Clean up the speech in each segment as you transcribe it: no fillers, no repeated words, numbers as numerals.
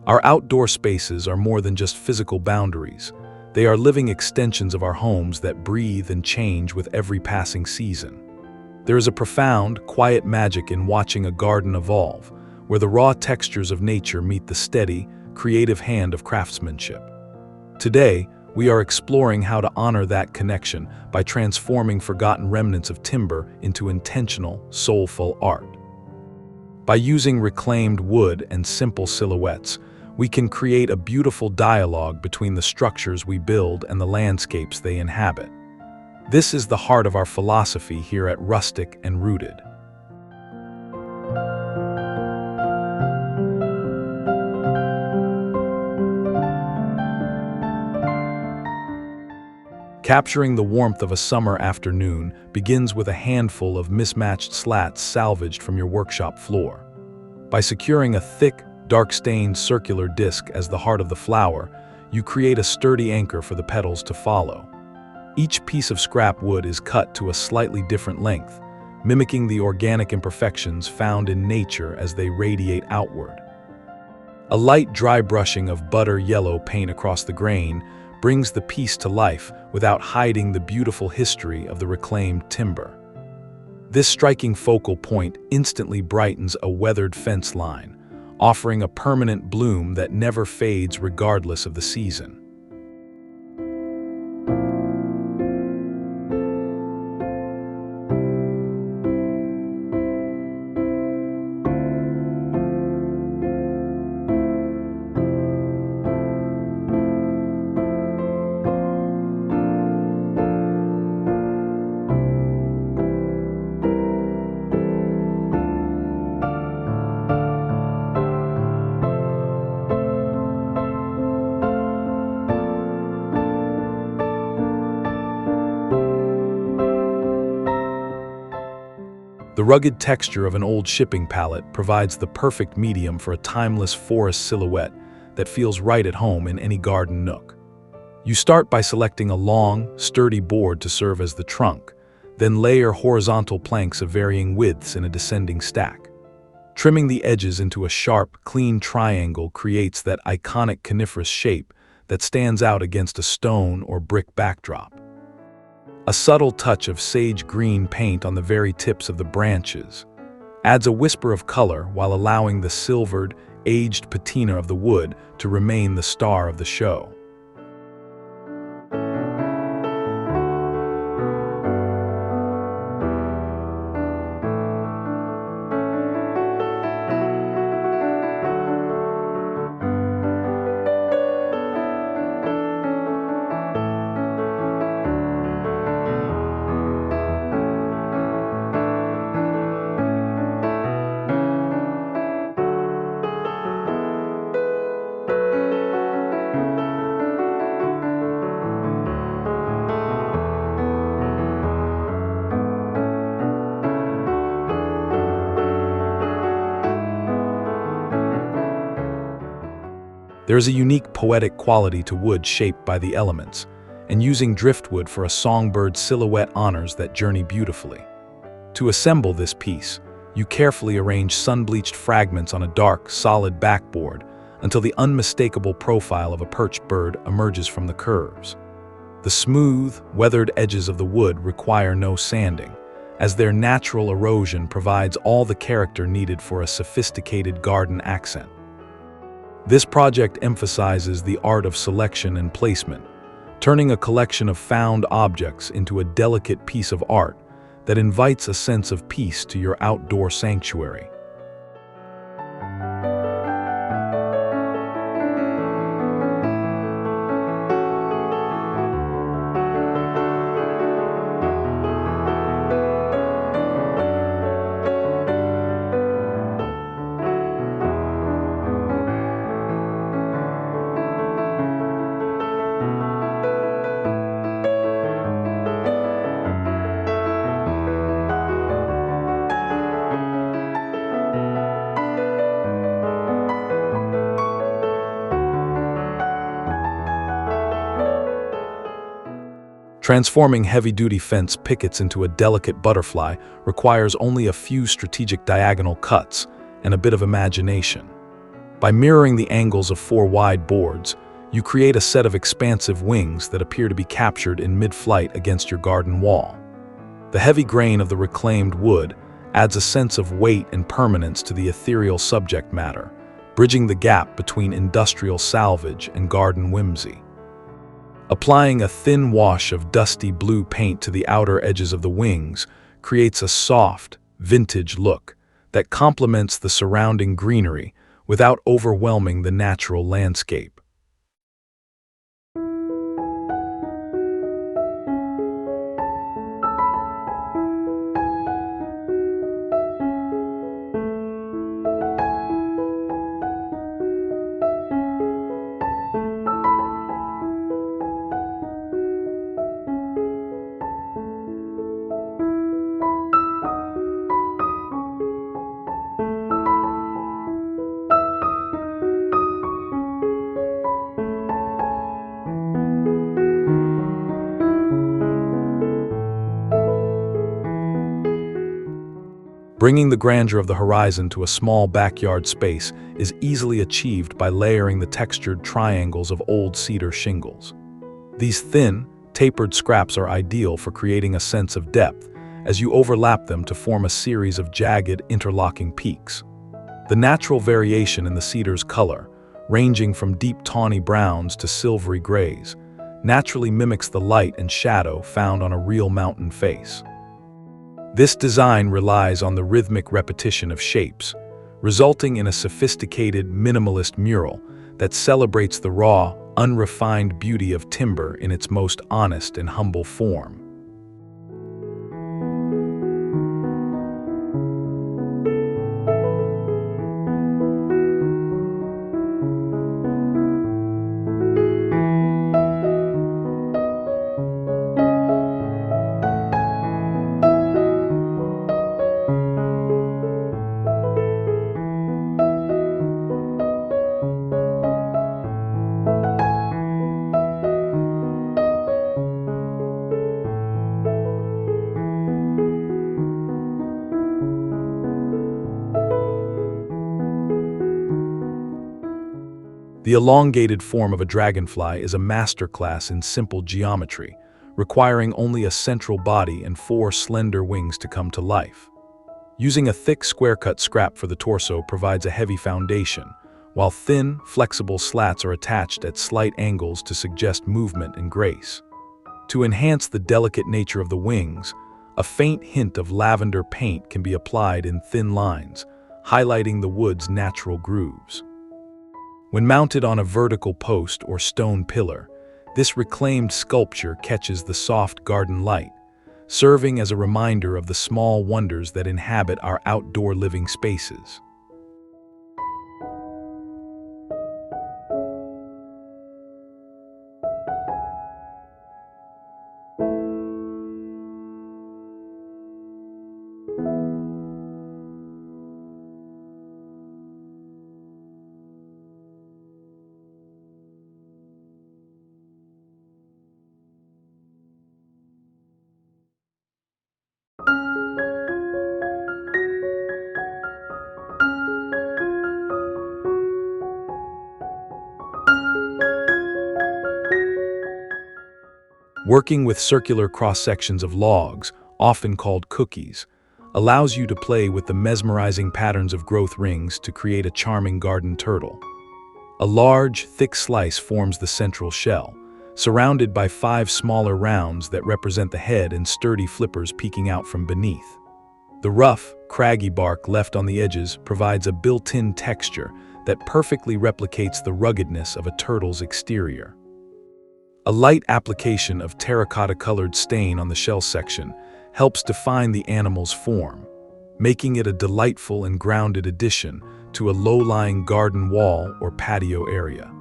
Our outdoor spaces are more than just physical boundaries. They are living extensions of our homes that breathe and change with every passing season. There is a profound, quiet magic in watching a garden evolve, where the raw textures of nature meet the steady, creative hand of craftsmanship. Today, we are exploring how to honor that connection by transforming forgotten remnants of timber into intentional, soulful art. By using reclaimed wood and simple silhouettes, we can create a beautiful dialogue between the structures we build and the landscapes they inhabit. This is the heart of our philosophy here at Rustic and Rooted. Capturing the warmth of a summer afternoon begins with a handful of mismatched slats salvaged from your workshop floor. By securing a thick, dark-stained circular disc as the heart of the flower, you create a sturdy anchor for the petals to follow. Each piece of scrap wood is cut to a slightly different length, mimicking the organic imperfections found in nature as they radiate outward. A light dry brushing of butter yellow paint across the grain brings the piece to life without hiding the beautiful history of the reclaimed timber. This striking focal point instantly brightens a weathered fence line, offering a permanent bloom that never fades regardless of the season. The rugged texture of an old shipping pallet provides the perfect medium for a timeless forest silhouette that feels right at home in any garden nook. You start by selecting a long, sturdy board to serve as the trunk, then layer horizontal planks of varying widths in a descending stack. Trimming the edges into a sharp, clean triangle creates that iconic coniferous shape that stands out against a stone or brick backdrop. A subtle touch of sage green paint on the very tips of the branches adds a whisper of color while allowing the silvered, aged patina of the wood to remain the star of the show. There is a unique poetic quality to wood shaped by the elements, and using driftwood for a songbird silhouette honors that journey beautifully. To assemble this piece, you carefully arrange sun-bleached fragments on a dark, solid backboard until the unmistakable profile of a perched bird emerges from the curves. The smooth, weathered edges of the wood require no sanding, as their natural erosion provides all the character needed for a sophisticated garden accent. This project emphasizes the art of selection and placement, turning a collection of found objects into a delicate piece of art that invites a sense of peace to your outdoor sanctuary. Transforming heavy-duty fence pickets into a delicate butterfly requires only a few strategic diagonal cuts and a bit of imagination. By mirroring the angles of 4 wide boards, you create a set of expansive wings that appear to be captured in mid-flight against your garden wall. The heavy grain of the reclaimed wood adds a sense of weight and permanence to the ethereal subject matter, bridging the gap between industrial salvage and garden whimsy. Applying a thin wash of dusty blue paint to the outer edges of the wings creates a soft, vintage look that complements the surrounding greenery without overwhelming the natural landscape. Bringing the grandeur of the horizon to a small backyard space is easily achieved by layering the textured triangles of old cedar shingles. These thin, tapered scraps are ideal for creating a sense of depth as you overlap them to form a series of jagged, interlocking peaks. The natural variation in the cedar's color, ranging from deep tawny browns to silvery grays, naturally mimics the light and shadow found on a real mountain face. This design relies on the rhythmic repetition of shapes, resulting in a sophisticated, minimalist mural that celebrates the raw, unrefined beauty of timber in its most honest and humble form. The elongated form of a dragonfly is a masterclass in simple geometry, requiring only a central body and 4 slender wings to come to life. Using a thick square-cut scrap for the torso provides a heavy foundation, while thin, flexible slats are attached at slight angles to suggest movement and grace. To enhance the delicate nature of the wings, a faint hint of lavender paint can be applied in thin lines, highlighting the wood's natural grooves. When mounted on a vertical post or stone pillar, this reclaimed sculpture catches the soft garden light, serving as a reminder of the small wonders that inhabit our outdoor living spaces. Working with circular cross-sections of logs, often called cookies, allows you to play with the mesmerizing patterns of growth rings to create a charming garden turtle. A large, thick slice forms the central shell, surrounded by 5 smaller rounds that represent the head and sturdy flippers peeking out from beneath. The rough, craggy bark left on the edges provides a built-in texture that perfectly replicates the ruggedness of a turtle's exterior. A light application of terracotta-colored stain on the shell section helps define the animal's form, making it a delightful and grounded addition to a low-lying garden wall or patio area.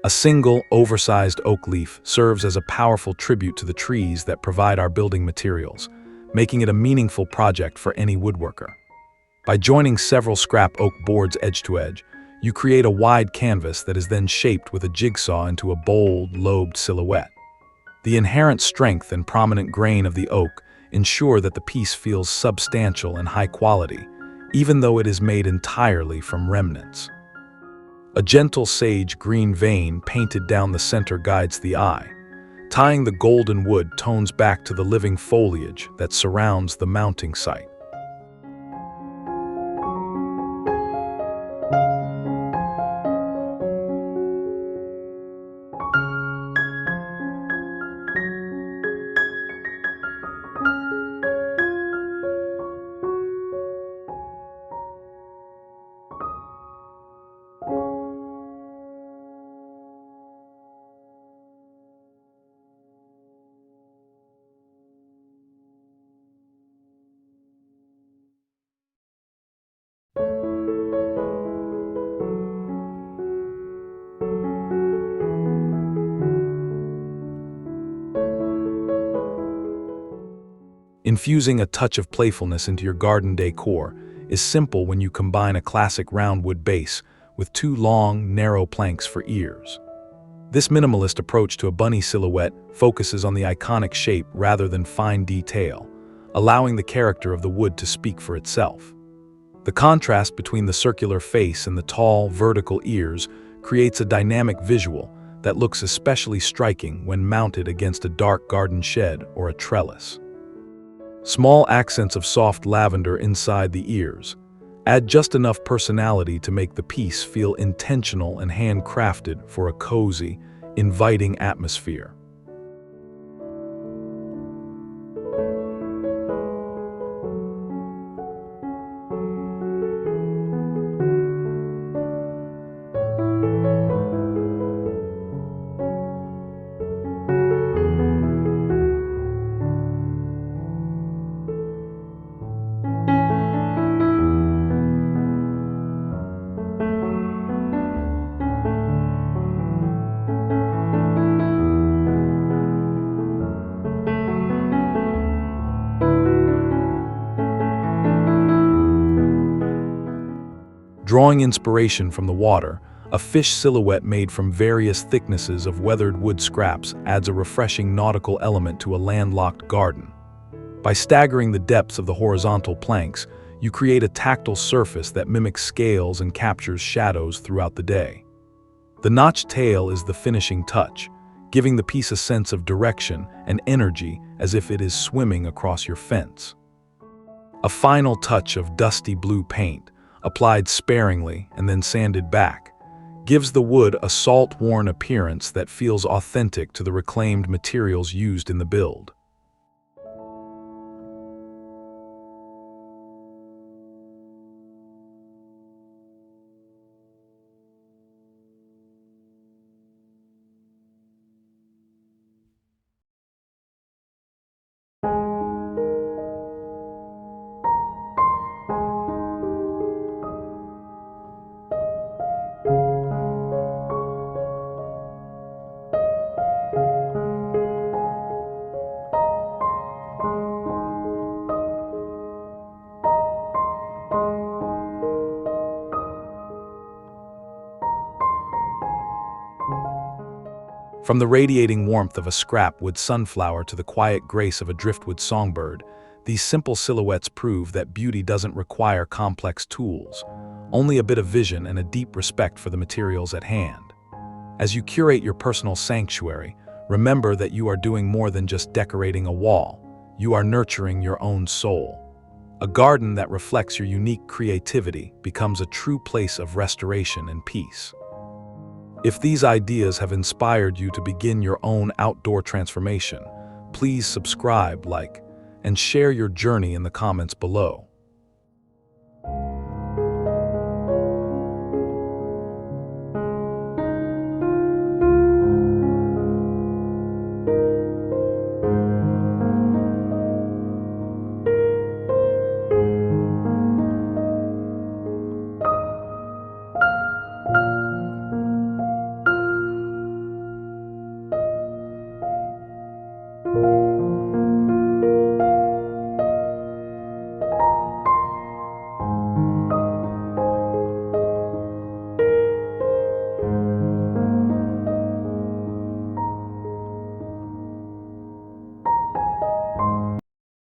A single, oversized oak leaf serves as a powerful tribute to the trees that provide our building materials, making it a meaningful project for any woodworker. By joining several scrap oak boards edge to edge, you create a wide canvas that is then shaped with a jigsaw into a bold, lobed silhouette. The inherent strength and prominent grain of the oak ensure that the piece feels substantial and high quality, even though it is made entirely from remnants. A gentle sage green vein painted down the center guides the eye. Tying the golden wood tones back to the living foliage that surrounds the mounting site. Infusing a touch of playfulness into your garden decor is simple when you combine a classic round wood base with two long, narrow planks for ears. This minimalist approach to a bunny silhouette focuses on the iconic shape rather than fine detail, allowing the character of the wood to speak for itself. The contrast between the circular face and the tall, vertical ears creates a dynamic visual that looks especially striking when mounted against a dark garden shed or a trellis. Small accents of soft lavender inside the ears add just enough personality to make the piece feel intentional and handcrafted for a cozy, inviting atmosphere. Drawing inspiration from the water, a fish silhouette made from various thicknesses of weathered wood scraps adds a refreshing nautical element to a landlocked garden. By staggering the depths of the horizontal planks, you create a tactile surface that mimics scales and captures shadows throughout the day. The notched tail is the finishing touch, giving the piece a sense of direction and energy as if it is swimming across your fence. A final touch of dusty blue paint, applied sparingly and then sanded back, gives the wood a salt-worn appearance that feels authentic to the reclaimed materials used in the build. From the radiating warmth of a scrap wood sunflower to the quiet grace of a driftwood songbird, these simple silhouettes prove that beauty doesn't require complex tools, only a bit of vision and a deep respect for the materials at hand. As you curate your personal sanctuary, remember that you are doing more than just decorating a wall. You are nurturing your own soul. A garden that reflects your unique creativity becomes a true place of restoration and peace. If these ideas have inspired you to begin your own outdoor transformation, please subscribe, like, and share your journey in the comments below.